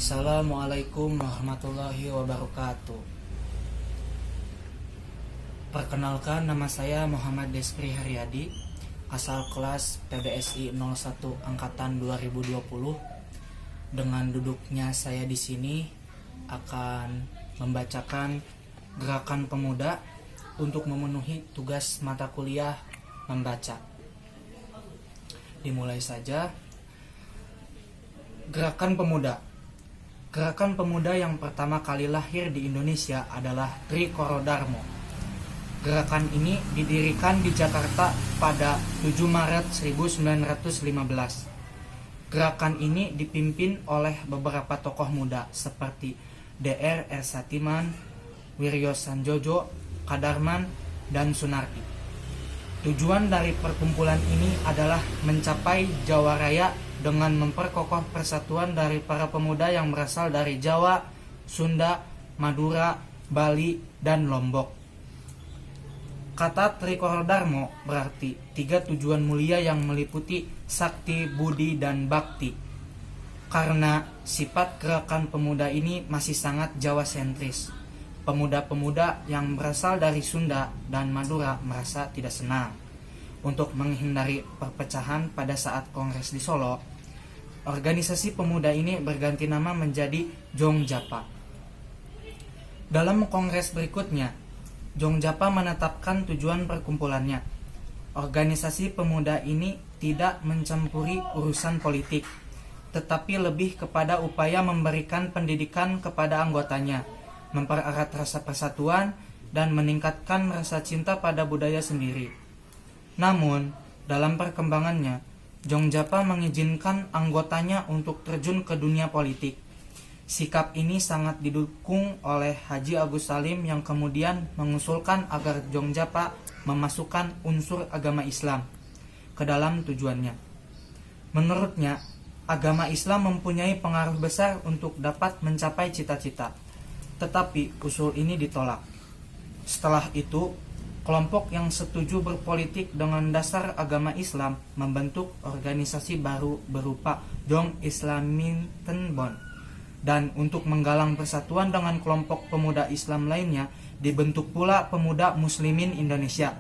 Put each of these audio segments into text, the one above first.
Assalamualaikum warahmatullahi wabarakatuh. Perkenalkan, nama saya Muhammad Despri Haryadi, asal kelas PBSI 01 angkatan 2020. Dengan duduknya saya di sini akan membacakan gerakan pemuda untuk memenuhi tugas mata kuliah membaca. Dimulai saja. Gerakan pemuda. Gerakan pemuda yang pertama kali lahir di Indonesia adalah Trikoro Darmo. Gerakan ini didirikan di Jakarta pada 7 Maret 1915. Gerakan ini dipimpin oleh beberapa tokoh muda seperti Dr. R. Satiman, Wiryo Sanjojo, Kadarman, dan Sunarti. Tujuan dari perkumpulan ini adalah mencapai Jawa Raya dengan memperkokoh persatuan dari para pemuda yang berasal dari Jawa, Sunda, Madura, Bali, dan Lombok. Kata Trikoro Darmo berarti 3 tujuan mulia yang meliputi sakti, budi, dan bakti. Karena sifat gerakan pemuda ini masih sangat Jawa sentris, pemuda-pemuda yang berasal dari Sunda dan Madura merasa tidak senang. Untuk menghindari perpecahan pada saat kongres di Solo, organisasi pemuda ini berganti nama menjadi Jongjapa. Dalam kongres berikutnya, Jongjapa menetapkan tujuan perkumpulannya. Organisasi pemuda ini tidak mencampuri urusan politik, tetapi lebih kepada upaya memberikan pendidikan kepada anggotanya, mempererat rasa persatuan, dan meningkatkan rasa cinta pada budaya sendiri. Namun, dalam perkembangannya, Jongjapa mengizinkan anggotanya untuk terjun ke dunia politik. Sikap ini sangat didukung oleh Haji Agus Salim yang kemudian mengusulkan agar Jongjapa memasukkan unsur agama Islam ke dalam tujuannya. Menurutnya, agama Islam mempunyai pengaruh besar untuk dapat mencapai cita-cita. Tetapi usul ini ditolak. Setelah itu, kelompok yang setuju berpolitik dengan dasar agama Islam membentuk organisasi baru berupa Jong Islamintenbond. Dan untuk menggalang persatuan dengan kelompok pemuda Islam lainnya, dibentuk pula Pemuda Muslimin Indonesia.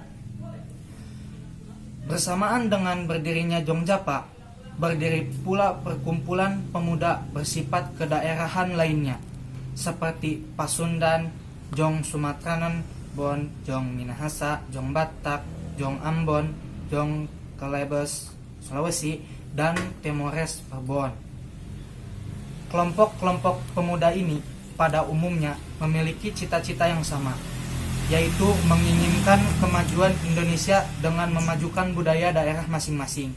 Bersamaan dengan berdirinya Jongjapa, berdiri pula perkumpulan pemuda bersifat kedaerahan lainnya, seperti Pasundan, Jong Sumatranan, Bon, Jong Minahasa, Jong Batak, Jong Ambon, Jong Kelebes, Sulawesi, dan Timores Perbon. Kelompok-kelompok pemuda ini pada umumnya memiliki cita-cita yang sama, yaitu menginginkan kemajuan Indonesia dengan memajukan budaya daerah masing-masing.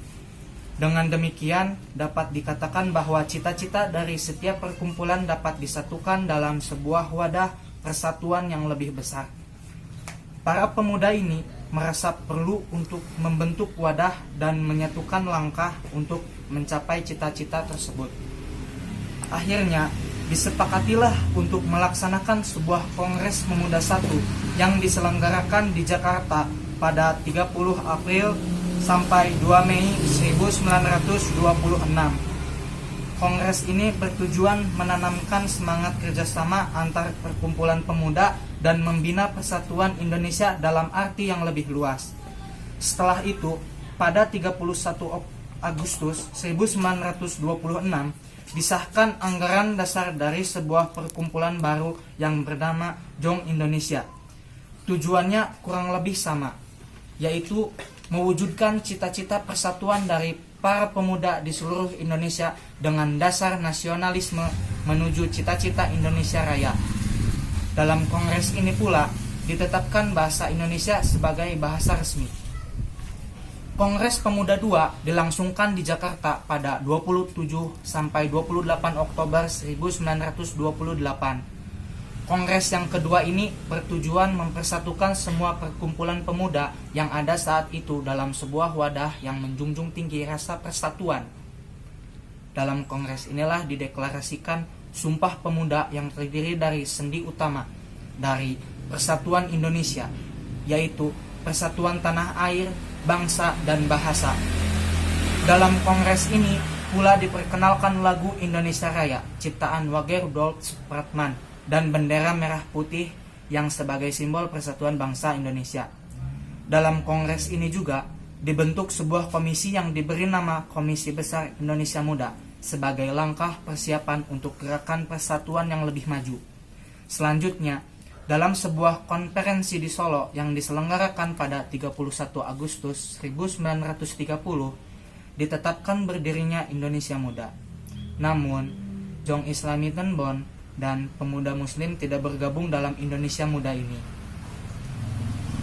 Dengan demikian, dapat dikatakan bahwa cita-cita dari setiap perkumpulan dapat disatukan dalam sebuah wadah persatuan yang lebih besar. Para pemuda ini merasa perlu untuk membentuk wadah dan menyatukan langkah untuk mencapai cita-cita tersebut. Akhirnya, disepakatilah untuk melaksanakan sebuah Kongres Pemuda 1 yang diselenggarakan di Jakarta pada 30 April sampai 2 Mei 1926. Kongres ini bertujuan menanamkan semangat kerjasama antar perkumpulan pemuda dan membina persatuan Indonesia dalam arti yang lebih luas. Setelah itu, pada 31 Agustus 1926, disahkan anggaran dasar dari sebuah perkumpulan baru yang bernama Jong Indonesia. Tujuannya kurang lebih sama, yaitu mewujudkan cita-cita persatuan dari para pemuda di seluruh Indonesia dengan dasar nasionalisme menuju cita-cita Indonesia Raya. Dalam kongres ini pula ditetapkan bahasa Indonesia sebagai bahasa resmi. Kongres Pemuda II dilangsungkan di Jakarta pada 27 sampai 28 Oktober 1928. Kongres yang kedua ini bertujuan mempersatukan semua perkumpulan pemuda yang ada saat itu dalam sebuah wadah yang menjunjung tinggi rasa persatuan. Dalam kongres inilah dideklarasikan Sumpah Pemuda yang terdiri dari sendi utama dari Persatuan Indonesia, yaitu persatuan tanah air, bangsa, dan bahasa. Dalam kongres ini, pula diperkenalkan lagu Indonesia Raya ciptaan Wagerudold Supratman dan bendera merah putih yang sebagai simbol persatuan bangsa Indonesia. Dalam kongres ini juga dibentuk sebuah komisi yang diberi nama Komisi Besar Indonesia Muda sebagai langkah persiapan untuk gerakan persatuan yang lebih maju. Selanjutnya, dalam sebuah konferensi di Solo yang diselenggarakan pada 31 Agustus 1930, ditetapkan berdirinya Indonesia Muda. Namun, Jong Islami Tenbon dan pemuda muslim tidak bergabung dalam Indonesia Muda ini.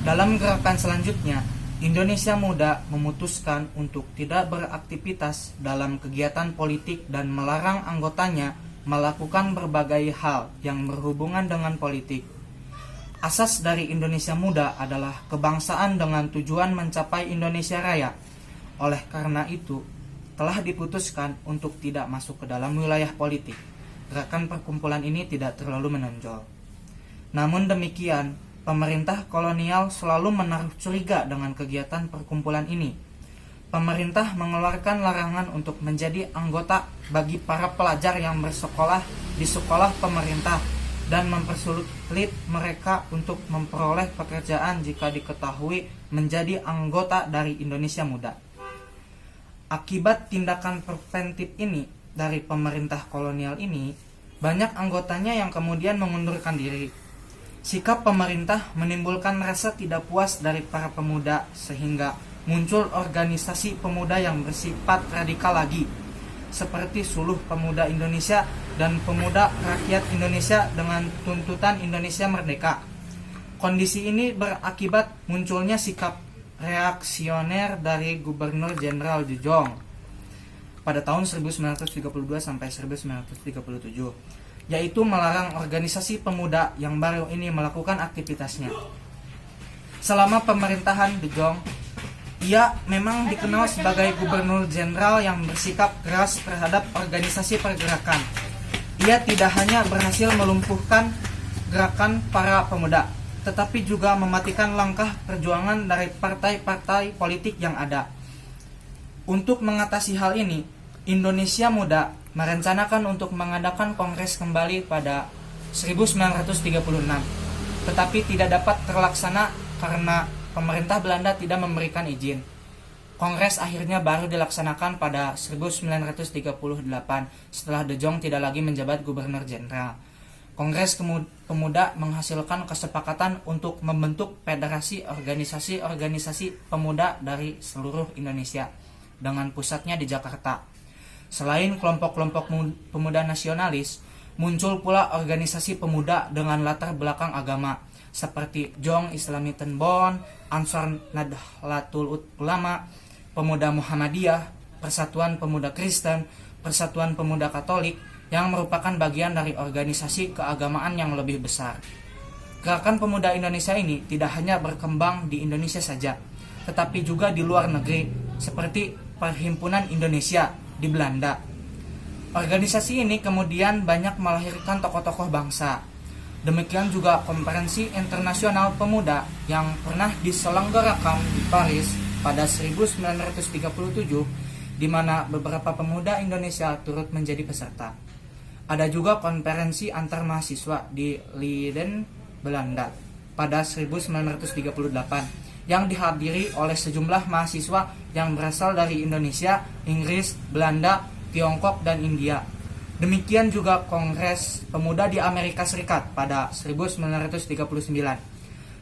Dalam gerakan selanjutnya, Indonesia Muda memutuskan untuk tidak beraktivitas dalam kegiatan politik dan melarang anggotanya melakukan berbagai hal yang berhubungan dengan politik. Asas dari Indonesia Muda adalah kebangsaan dengan tujuan mencapai Indonesia Raya. Oleh karena itu, telah diputuskan untuk tidak masuk ke dalam wilayah politik. Gerakan perkumpulan ini tidak terlalu menonjol. Namun demikian, pemerintah kolonial selalu menaruh curiga dengan kegiatan perkumpulan ini. Pemerintah mengeluarkan larangan untuk menjadi anggota bagi para pelajar yang bersekolah di sekolah pemerintah dan mempersulit mereka untuk memperoleh pekerjaan jika diketahui menjadi anggota dari Indonesia Muda. Akibat tindakan preventif ini dari pemerintah kolonial ini, banyak anggotanya yang kemudian mengundurkan diri. Sikap pemerintah menimbulkan rasa tidak puas dari para pemuda sehingga muncul organisasi pemuda yang bersifat radikal lagi, seperti Suluh Pemuda Indonesia dan Pemuda Rakyat Indonesia dengan tuntutan Indonesia Merdeka. Kondisi ini berakibat munculnya sikap reaksioner dari Gubernur Jenderal Du Jong pada tahun 1932 sampai 1937, yaitu melarang organisasi pemuda yang baru ini melakukan aktivitasnya. Selama pemerintahan Du Jong, ia memang dikenal sebagai gubernur jenderal yang bersikap keras terhadap organisasi pergerakan. Ia tidak hanya berhasil melumpuhkan gerakan para pemuda, tetapi juga mematikan langkah perjuangan dari partai-partai politik yang ada. Untuk mengatasi hal ini, Indonesia Muda merencanakan untuk mengadakan kongres kembali pada 1936, tetapi tidak dapat terlaksana karena pemerintah Belanda tidak memberikan izin. Kongres akhirnya baru dilaksanakan pada 1938 setelah De Jong tidak lagi menjabat gubernur jenderal. Kongres Pemuda menghasilkan kesepakatan untuk membentuk federasi organisasi-organisasi pemuda dari seluruh Indonesia dengan pusatnya di Jakarta. Selain kelompok-kelompok pemuda nasionalis, muncul pula organisasi pemuda dengan latar belakang agama seperti Jong Islami Tenbon, Ansar Nahdlatul Ulama, Pemuda Muhammadiyah, Persatuan Pemuda Kristen, Persatuan Pemuda Katolik yang merupakan bagian dari organisasi keagamaan yang lebih besar. Gerakan pemuda Indonesia ini tidak hanya berkembang di Indonesia saja, tetapi juga di luar negeri seperti Perhimpunan Indonesia di Belanda. Organisasi ini kemudian banyak melahirkan tokoh-tokoh bangsa. Demikian juga Konferensi Internasional Pemuda yang pernah diselenggarakan di Paris pada 1937, di mana beberapa pemuda Indonesia turut menjadi peserta. Ada juga konferensi antar mahasiswa di Leiden, Belanda pada 1938 yang dihadiri oleh sejumlah mahasiswa yang berasal dari Indonesia, Inggris, Belanda, Tiongkok, dan India. Demikian juga Kongres Pemuda di Amerika Serikat pada 1939,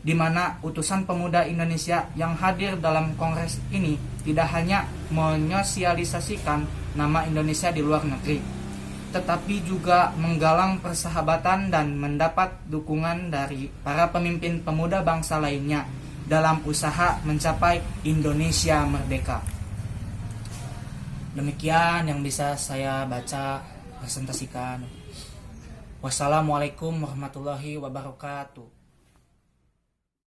di mana utusan pemuda Indonesia yang hadir dalam kongres ini tidak hanya menyosialisasikan nama Indonesia di luar negeri, tetapi juga menggalang persahabatan dan mendapat dukungan dari para pemimpin pemuda bangsa lainnya dalam usaha mencapai Indonesia merdeka. Demikian yang bisa saya baca presentasikan. Wassalamualaikum warahmatullahi wabarakatuh.